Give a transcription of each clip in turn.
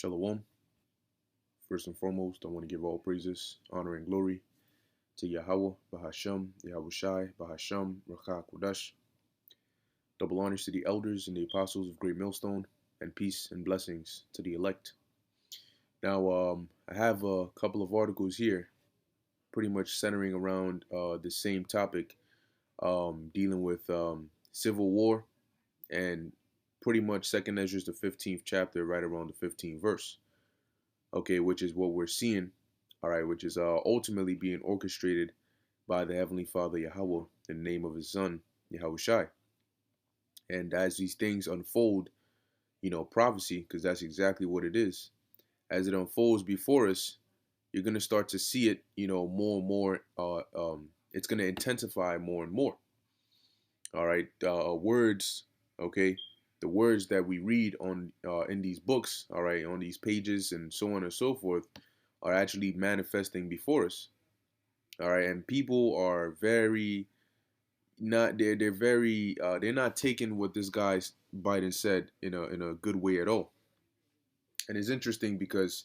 Shalom. First and foremost, I want to give all praises, honor, and glory to Yahweh, Bahasham, Yahushai, Bahasham, Rakah Kodash. Double honors to the elders and the apostles of Great Millstone, and peace and blessings to the elect. Now, I have a couple of articles here, pretty much centering around the same topic, dealing with civil war and pretty much Second Ezra, the 15th chapter, right around the 15th verse. Okay, which is what we're seeing, all right, which is ultimately being orchestrated by the Heavenly Father Yahweh in the name of His Son Yahushai. And as these things unfold, prophecy, because that's exactly what it is. As it unfolds before us, you're gonna start to see it, more and more. It's gonna intensify more and more. All right, words, okay, the words that we read on in these books, all right, on these pages and so on and so forth, are actually manifesting before us. All right, and people are very not they're very they're not taking what this guy Biden said in a good way at all. And it's interesting because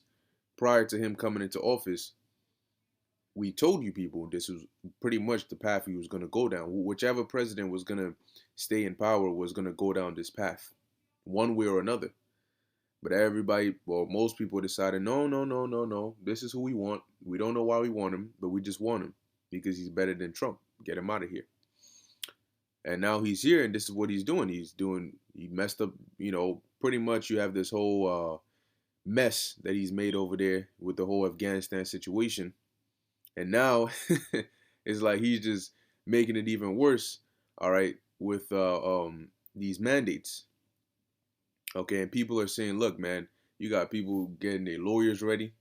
prior to him coming into office, we told you people this was pretty much the path he was going to go down. Whichever president was going to stay in power was going to go down this path, one way or another. But everybody, well, most people decided, no, no, no, no, no. This is who we want. We don't know why we want him, but we just want him because he's better than Trump. Get him out of here. And now he's here, and this is what he's doing. He messed up, pretty much you have this whole mess that he's made over there with the whole Afghanistan situation. And now it's like he's just making it even worse, all right, with these mandates. Okay, and people are saying, look, man, you got people getting their lawyers ready.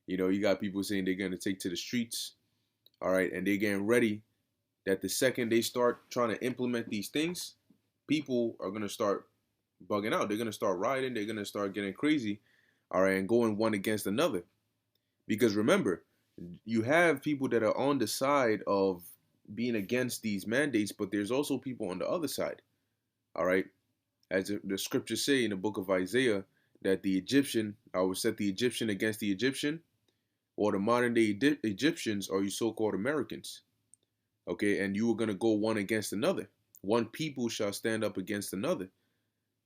You got people saying they're going to take to the streets, all right, and they're getting ready that the second they start trying to implement these things, people are going to start bugging out. They're going to start rioting. They're going to start getting crazy, all right, and going one against another. Because remember, you have people that are on the side of being against these mandates, but there's also people on the other side, all right? As the scriptures say in the book of Isaiah, that the Egyptian, I will set the Egyptian against the Egyptian, or the modern day Egyptians are you so-called Americans. Okay, and you are going to go one against another. One people shall stand up against another.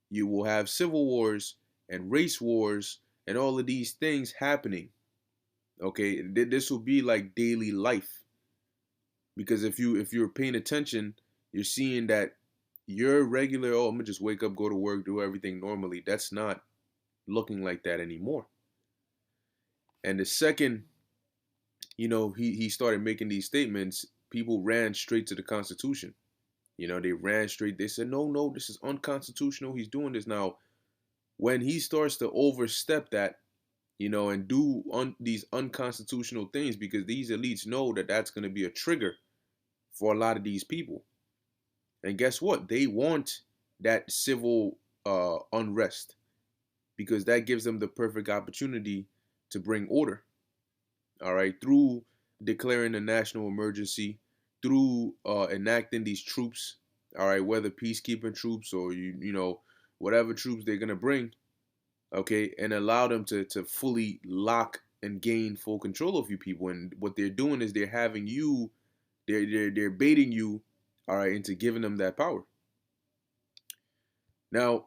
You will have civil wars and race wars and all of these things happening. Okay, this will be like daily life. Because if you're paying attention, you're seeing that your regular, oh, I'm gonna just wake up, go to work, do everything normally. That's not looking like that anymore. And the second, he started making these statements, people ran straight to the Constitution. They ran straight. They said, no, no, this is unconstitutional. He's doing this now. When he starts to overstep that, and do these unconstitutional things, because these elites know that that's going to be a trigger for a lot of these people. And guess what? They want that civil unrest because that gives them the perfect opportunity to bring order. All right, through declaring a national emergency, through enacting these troops. All right, whether peacekeeping troops or whatever troops they're gonna bring. Okay, and allow them to fully lock and gain full control of you people. And what they're doing is they're having you, they're baiting you, all right, into giving them that power. Now,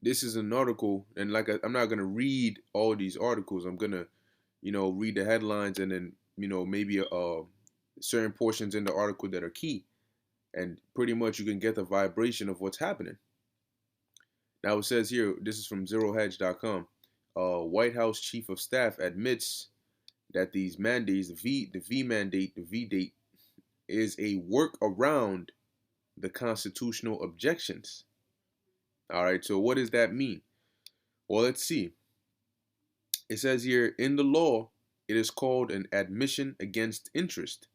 this is an article, and I'm not gonna read all these articles. I'm gonna, read the headlines and then, maybe certain portions in the article that are key, and pretty much you can get the vibration of what's happening. Now it says here, this is from ZeroHedge.com. White House Chief of Staff admits that these mandates, the V mandate, the V date, is a work around the constitutional objections. All right, so what does that mean? Well, let's see. It says here, in the law, it is called an admission against interest,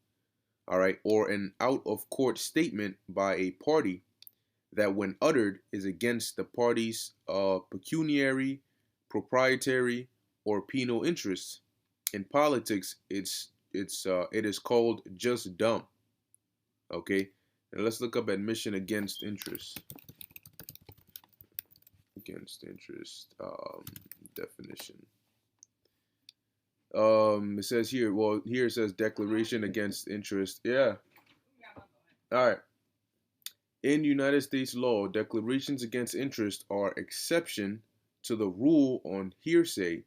all right, or an out-of-court statement by a party that when uttered is against the party's pecuniary, proprietary, or penal interests. In politics, it is called just dumb. Okay, and let's look up admission against interest. against interest. Definition. It says here, well, here it says declaration against interest. Yeah. All right. In United States law, declarations against interest are exception to the rule on hearsay,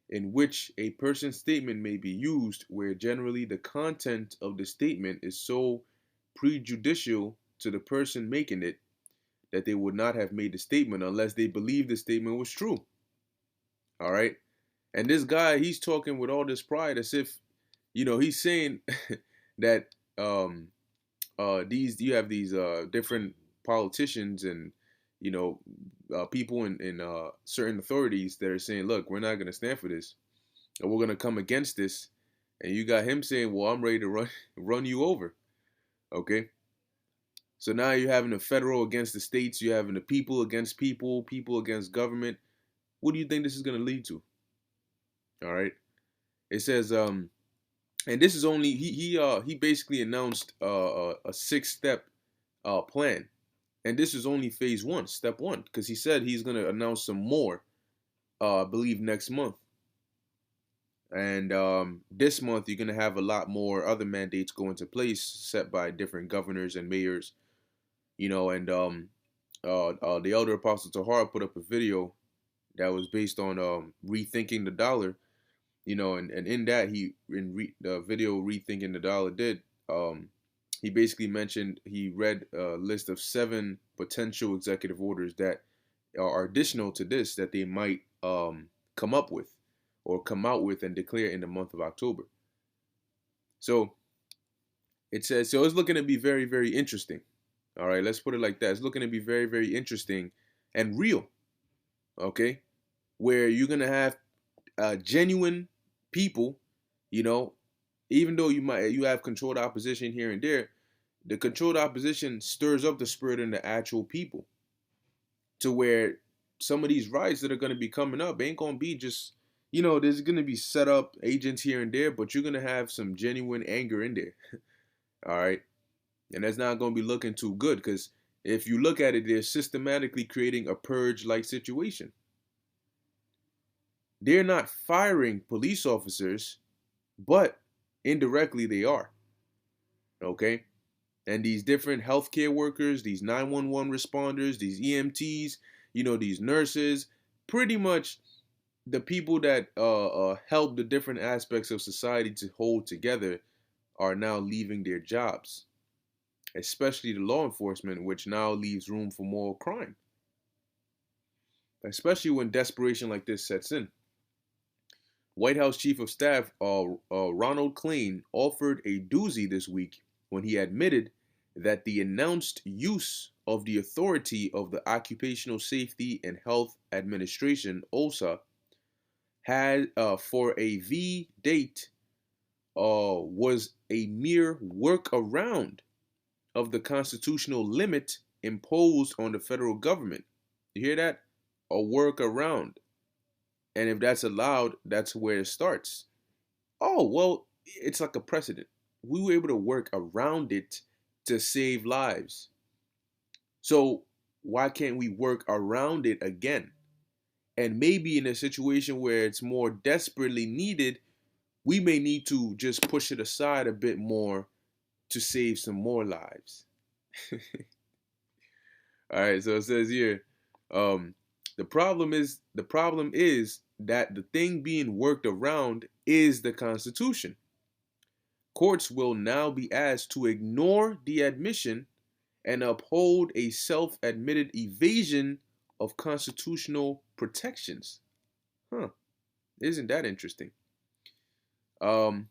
in which a person's statement may be used where generally the content of the statement is so prejudicial to the person making it that they would not have made the statement unless they believed the statement was true. All right. And this guy, he's talking with all this pride as if, he's saying that these you have these different politicians and people in certain authorities that are saying, look, we're not going to stand for this, and we're going to come against this. And you got him saying, well, I'm ready to run you over. Okay. So now you're having the federal against the states, you're having the people against people, people against government. What do you think this is going to lead to? All right. It says, and this is only he basically announced a 6-step plan, and this is only phase 1, step 1, because he said he's going to announce some more, I believe next month. And this month you're going to have a lot more other mandates go into place set by different governors and mayors, and the elder Apostle Tahar put up a video that was based on rethinking the dollar. And in that, the video Rethinking the Dollar he basically mentioned he read a list of 7 potential executive orders that are additional to this that they might come up with or come out with and declare in the month of October. So it says, so it's looking to be very, very interesting. All right, let's put it like that. It's looking to be very, very interesting and real. Okay, where you're going to have genuine people, even though you have controlled opposition here and there, the controlled opposition stirs up the spirit in the actual people to where some of these riots that are going to be coming up ain't going to be just, there's going to be set up agents here and there, but you're going to have some genuine anger in there. All right. And that's not going to be looking too good, because if you look at it, they're systematically creating a purge-like situation. They're not firing police officers, but indirectly they are. Okay? And these different healthcare workers, these 911 responders, these EMTs, these nurses, pretty much the people that help the different aspects of society to hold together are now leaving their jobs, especially the law enforcement, which now leaves room for more crime, especially when desperation like this sets in. White House Chief of Staff Ronald Klain offered a doozy this week when he admitted that the announced use of the authority of the Occupational Safety and Health Administration, OSHA, had for a V date was a mere workaround of the constitutional limit imposed on the federal government. You hear that? A workaround. And if that's allowed, that's where it starts. Oh, well, it's like a precedent. We were able to work around it to save lives. So why can't we work around it again? And maybe in a situation where it's more desperately needed, we may need to just push it aside a bit more to save some more lives. All right, so it says here, the problem is that the thing being worked around is the Constitution. Courts will now be asked to ignore the admission and uphold a self-admitted evasion of constitutional protections. Isn't that interesting? It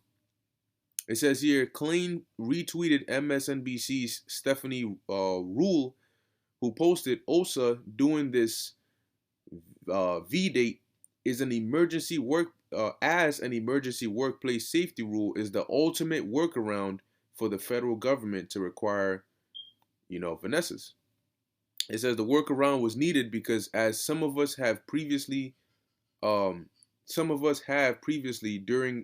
says here, Klain retweeted MSNBC's Stephanie Ruhle, who posted OSHA doing this V-date is an emergency workplace safety rule is the ultimate workaround for the federal government to require, finesses. It says the workaround was needed because as some of us have previously during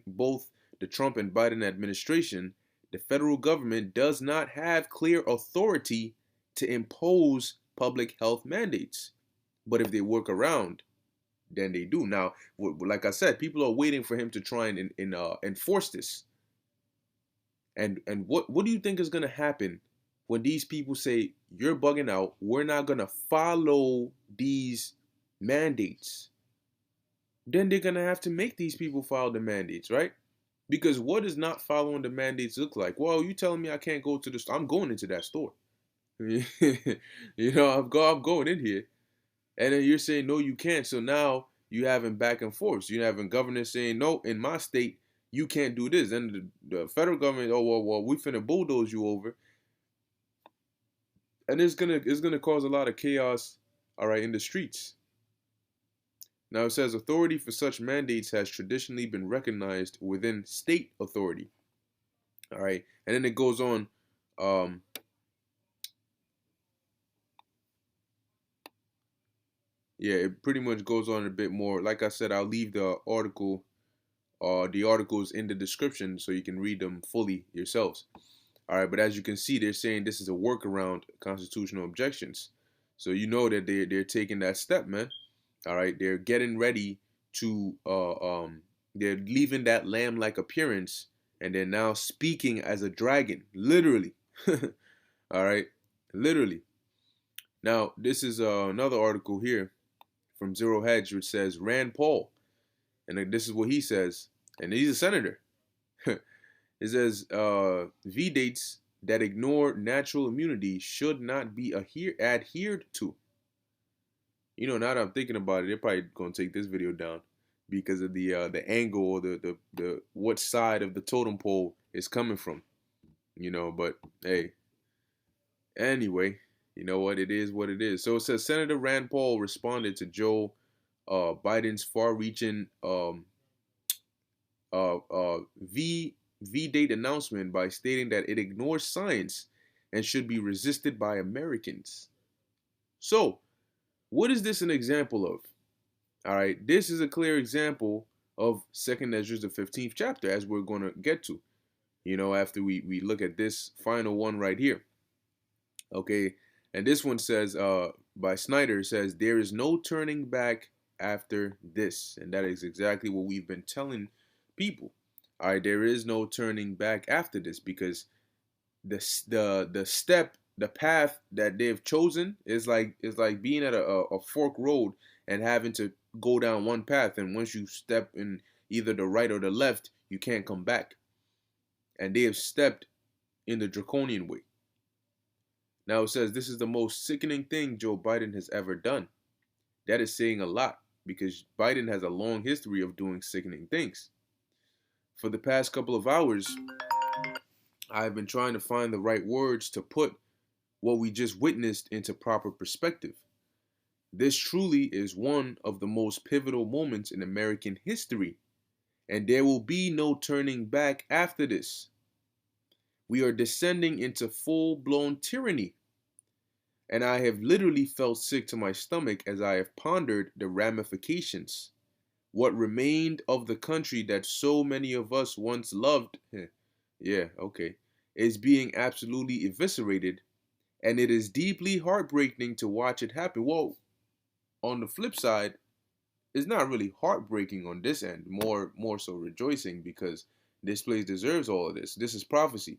both the Trump and Biden administration, the federal government does not have clear authority to impose public health mandates. But if they work around, then they do. Now, like I said, people are waiting for him to try and enforce this. And what do you think is gonna happen when these people say you're bugging out? We're not gonna follow these mandates. Then they're gonna have to make these people follow the mandates, right? Because what does not following the mandates look like? Well, you telling me I can't go to the store? I'm going into that store. I'm going in here, and then you're saying no, you can't. So now you having back and forth. You having governors saying no, in my state you can't do this, and the federal government, oh well, we finna bulldoze you over, and it's gonna cause a lot of chaos, all right, in the streets. Now it says authority for such mandates has traditionally been recognized within state authority, all right, and then it goes on. Um, yeah, it pretty much goes on a bit more. Like I said, I'll leave the articles in the description so you can read them fully yourselves. All right, but as you can see, they're saying this is a workaround constitutional objections. So you know that they're taking that step, man. All right, they're getting ready to they're leaving that lamb-like appearance, and they're now speaking as a dragon, literally. All right, literally. Now this is another article here from Zero Hedge, which says Rand Paul, and this is what he says, and he's a senator. It says V dates that ignore natural immunity should not be adhered to. Now that I'm thinking about it, they're probably gonna take this video down because of the angle or the what side of the totem pole is coming from. But hey, anyway, you know what? It is what it is. So it says Senator Rand Paul responded to Joe Biden's far-reaching V-date announcement by stating that it ignores science and should be resisted by Americans. So, what is this an example of? All right, this is a clear example of 2nd Esdras, the 15th chapter, as we're going to get to, after we look at this final one right here. Okay, and this one says, by Snyder, says, there is no turning back after this. And that is exactly what we've been telling people. All right, there is no turning back after this, because the path that they've chosen is like being at a fork road and having to go down one path, and once you step in either the right or the left, you can't come back. And they have stepped in the draconian way. Now it says this is the most sickening thing Joe Biden has ever done. That is saying a lot, because Biden has a long history of doing sickening things. For the past couple of hours, I've been trying to find the right words to put what we just witnessed into proper perspective. This truly is one of the most pivotal moments in American history, and there will be no turning back after this. We are descending into full-blown tyranny, and I have literally felt sick to my stomach as I have pondered the ramifications. What remained of the country that so many of us once loved, yeah, okay, is being absolutely eviscerated, and it is deeply heartbreaking to watch it happen. Well, on the flip side, it's not really heartbreaking on this end, more so rejoicing, because this place deserves all of this. This is prophecy.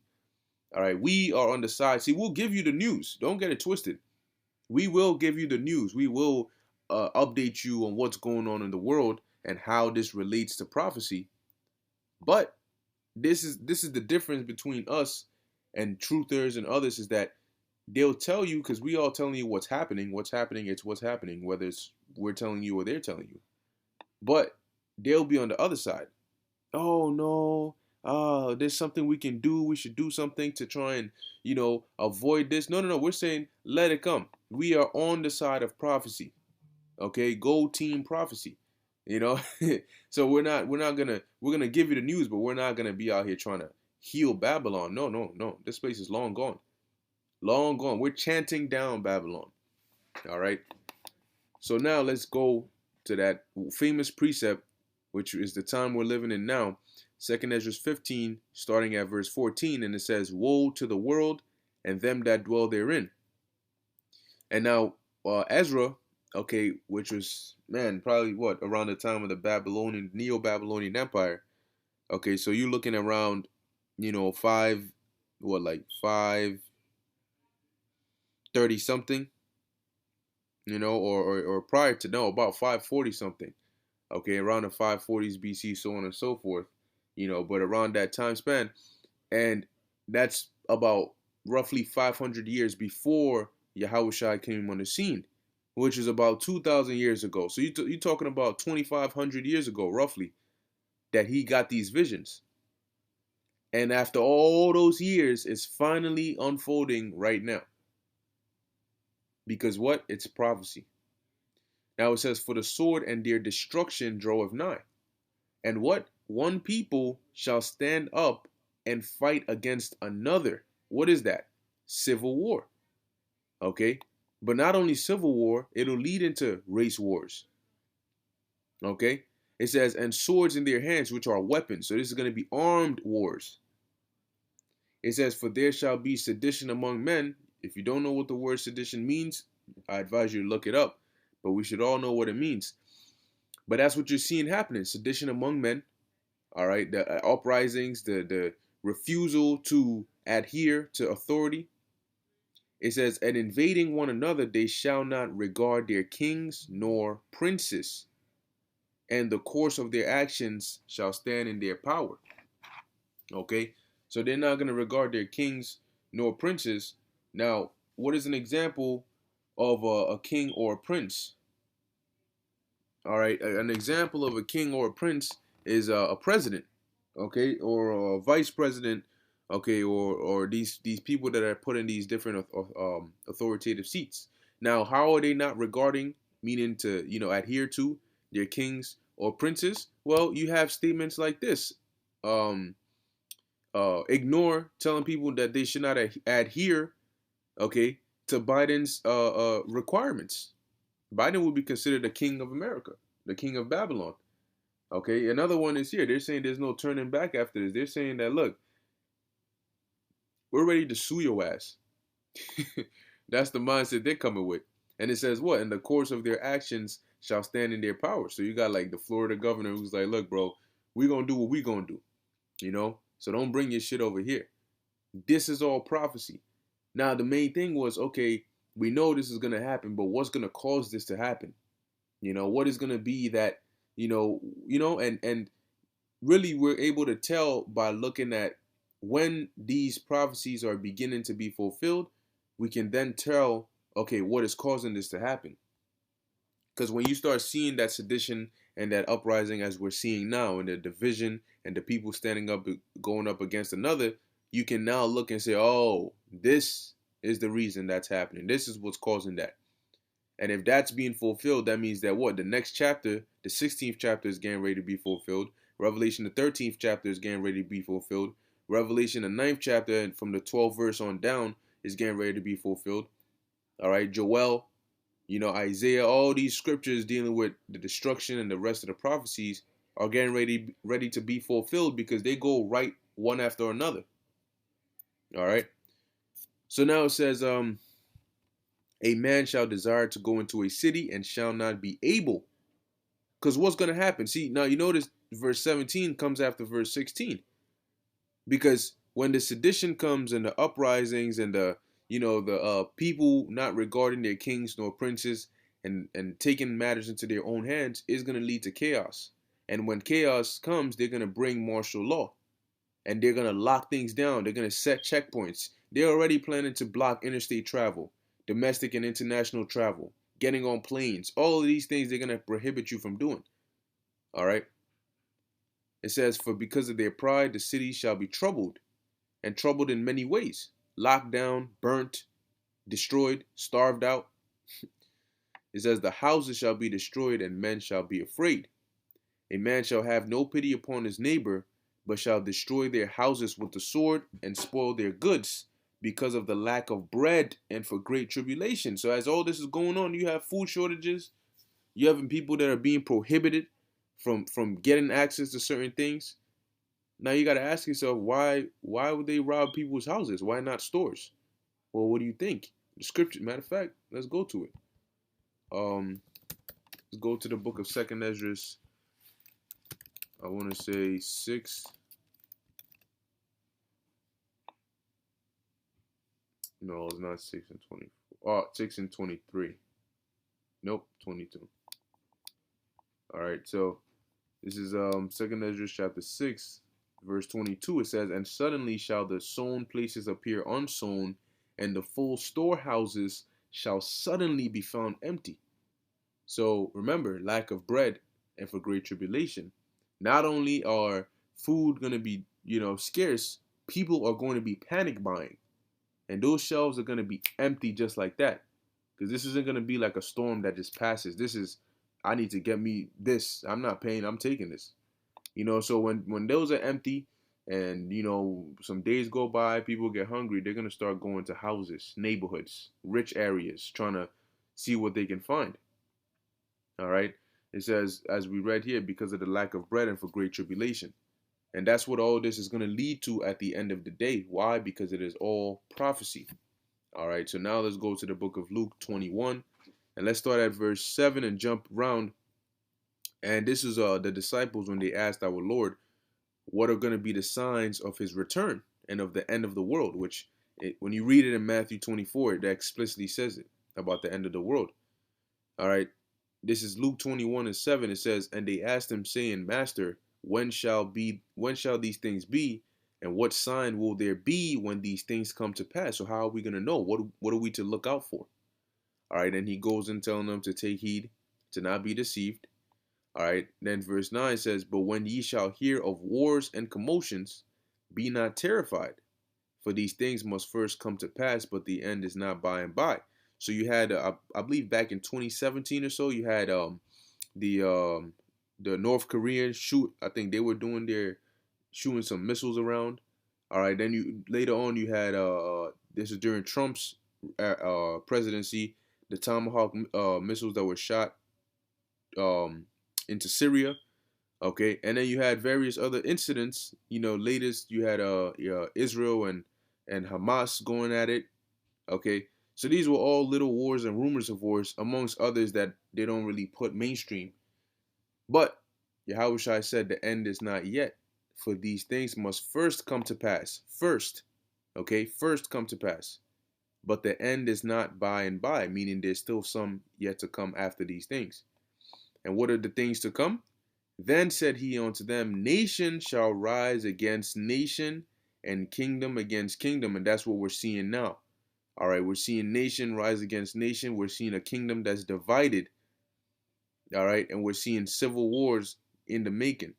All right, we are on the side. See, we'll give you the news. Don't get it twisted. We will give you the news. We will update you on what's going on in the world and how this relates to prophecy. But this is the difference between us and truthers and others, is that they'll tell you, because we all telling you what's happening. What's happening, it's what's happening, whether it's we're telling you or they're telling you. But they'll be on the other side. Oh no, there's something we can do. We should do something to try and, avoid this. No. We're saying let it come. We are on the side of prophecy. Okay, go team prophecy. So we're gonna give you the news, but we're not gonna be out here trying to heal Babylon. No. This place is long gone. Long gone. We're chanting down Babylon. All right. So now let's go to that famous precept, which is the time we're living in now. 2nd Esdras 15, starting at verse 14, and it says, woe to the world and them that dwell therein. And now Ezra okay, which was, man, probably what, around the time of the Babylonian, Neo-Babylonian Empire. Okay, so you're looking around, five, what, like 530 something, or prior to, no, about 540 something. Okay, around the 540s BC, so on and so forth, but around that time span. And that's about roughly 500 years before Yahushua came on the scene, which is about 2,000 years ago. So you're talking about 2,500 years ago, roughly, that he got these visions. And after all those years, it's finally unfolding right now. Because what? It's prophecy. Now it says, for the sword and their destruction draweth nigh. And what? One people shall stand up and fight against another. What is that? Civil war. Okay? But not only civil war, it'll lead into race wars. Okay? It says, and swords in their hands, which are weapons. So this is going to be armed wars. It says, for there shall be sedition among men. If you don't know what the word sedition means, I advise you to look it up. But we should all know what it means. But that's what you're seeing happening. Sedition among men. All right. The uprisings, the refusal to adhere to authority. It says, and invading one another, they shall not regard their kings nor princes, and the course of their actions shall stand in their power. Okay, so they're not going to regard their kings nor princes. Now, what is an example of a king or a prince? All right, an example of a king or a prince is a president, okay, or a vice president, okay, or these people that are put in these different authoritative seats. Now, how are they not regarding, meaning to adhere to their kings or princes? Well, you have statements like this. Ignore telling people that they should not adhere, okay, to Biden's requirements. Biden would be considered the king of America, the king of Babylon. Okay, another one is here. They're saying there's no turning back after this. They're saying that, look, we're ready to sue your ass. That's the mindset they're coming with. And it says what? In the course of their actions shall stand in their power. So you got like the Florida governor who's like, look, bro, we're going to do what we're going to do, So don't bring your shit over here. This is all prophecy. Now, the main thing was, okay, we know this is going to happen, but what's going to cause this to happen? What is going to be that, and really we're able to tell by looking at when these prophecies are beginning to be fulfilled. We can then tell, okay, what is causing this to happen? Because when you start seeing that sedition and that uprising as we're seeing now, and the division and the people standing up, going up against another, you can now look and say, oh, this is the reason that's happening. This is what's causing that. And if that's being fulfilled, that means that what? The next chapter, the 16th chapter is getting ready to be fulfilled. Revelation, the 13th chapter is getting ready to be fulfilled. Revelation, the 9th chapter, and from the 12th verse on down, is getting ready to be fulfilled. All right, Joel, Isaiah, all these scriptures dealing with the destruction and the rest of the prophecies are getting ready to be fulfilled because they go right one after another. All right. So now it says, a man shall desire to go into a city and shall not be able. Because what's going to happen? See, now you notice verse 17 comes after verse 16. Because when the sedition comes and the uprisings and the people not regarding their kings nor princes and taking matters into their own hands is going to lead to chaos. And when chaos comes, they're going to bring martial law. And they're going to lock things down. They're going to set checkpoints. They're already planning to block interstate travel, domestic and international travel, getting on planes. All of these things they're going to prohibit you from doing. All right. It says, for because of their pride, the city shall be troubled, and troubled in many ways. Locked down, burnt, destroyed, starved out. It says, the houses shall be destroyed, and men shall be afraid. A man shall have no pity upon his neighbor, but shall destroy their houses with the sword, and spoil their goods, because of the lack of bread and for great tribulation. So as all this is going on, you have food shortages. You having people that are being prohibited from getting access to certain things. Now you got to ask yourself, why would they rob people's houses? Why not stores? Well, what do you think? The scripture, matter of fact, let's go to it. let's go to the book of Second Ezra. I want to say 6. No, it's not 6 and 24. Oh, 6 and 23. Nope, 22. All right, so this is Second Ezra chapter 6, verse 22. It says, "And suddenly shall the sown places appear unsown, and the full storehouses shall suddenly be found empty." So remember, lack of bread and for great tribulation. Not only are food going to be, scarce, people are going to be panic buying. And those shelves are going to be empty just like that. Because this isn't going to be like a storm that just passes. This is, I need to get me this. I'm not paying, I'm taking this. So when those are empty and, some days go by, people get hungry, they're going to start going to houses, neighborhoods, rich areas, trying to see what they can find. All right. It says, as we read here, because of the lack of bread and for great tribulation. And that's what all this is going to lead to at the end of the day. Why? Because it is all prophecy. All right. So now let's go to the book of Luke 21. And let's start at verse 7 and jump around. And this is the disciples when they asked our Lord, what are going to be the signs of his return and of the end of the world? Which, when you read it in Matthew 24, that explicitly says it about the end of the world. All right. This is Luke 21 and 7. It says, "And they asked him, saying, Master, when shall these things be? And what sign will there be when these things come to pass?" So how are we going to know? What are we to look out for? All right. And he goes and telling them to take heed, to not be deceived. All right. Then verse 9 says, "But when ye shall hear of wars and commotions, be not terrified. For these things must first come to pass, but the end is not by and by." So you had, I believe, back in 2017 or so, you had the North Koreans shoot. I think they were shooting some missiles around. All right. Then later on you had this is during Trump's presidency, the Tomahawk missiles that were shot into Syria. Okay, and then you had various other incidents. Latest you had Israel and Hamas going at it. Okay, so these were all little wars and rumors of wars, amongst others that they don't really put mainstream. But Yahushua said the end is not yet, for these things must first come to pass. First, okay, first come to pass. But the end is not by and by, meaning there's still some yet to come after these things. And what are the things to come? "Then said he unto them, Nation shall rise against nation, and kingdom against kingdom." And that's what we're seeing now. All right, we're seeing nation rise against nation. We're seeing a kingdom that's divided. All right, and we're seeing civil wars in the making.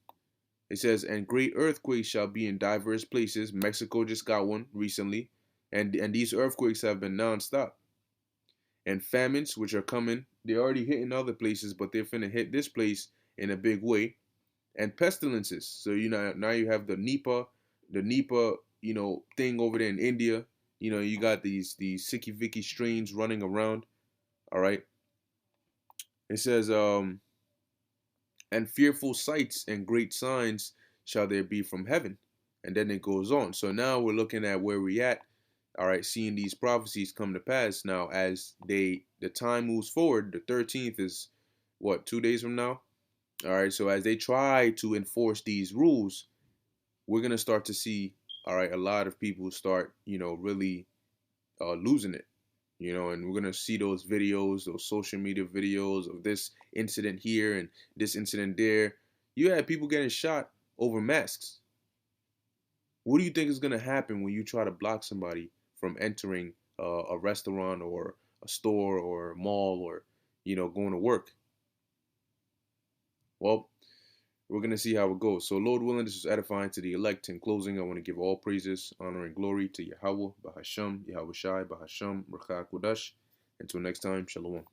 It says, "And great earthquakes shall be in diverse places." Mexico just got one recently, and these earthquakes have been nonstop. "And famines which are coming." They're already hitting other places, but they're finna hit this place in a big way. "And pestilences." So now you have the Nipah, thing over there in India. You got these sicky vicky strains running around. All right. It says, "And fearful sights and great signs shall there be from heaven." And then it goes on. So now we're looking at where we at. All right, seeing these prophecies come to pass now as the time moves forward. The 13th is what, 2 days from now? All right, so as they try to enforce these rules, we're going to start to see, all right, a lot of people start, really losing it, and we're going to see those videos, those social media videos of this incident here and this incident there. You had people getting shot over masks. What do you think is going to happen when you try to block somebody from entering a restaurant or a store or a mall or, going to work? Well, we're going to see how it goes. So, Lord willing, this is edifying to the elect. In closing, I want to give all praises, honor, and glory to Yahweh, Bahasham, Yahweh Shai, Bahasham, Rachah Kodash. Until next time, Shalom.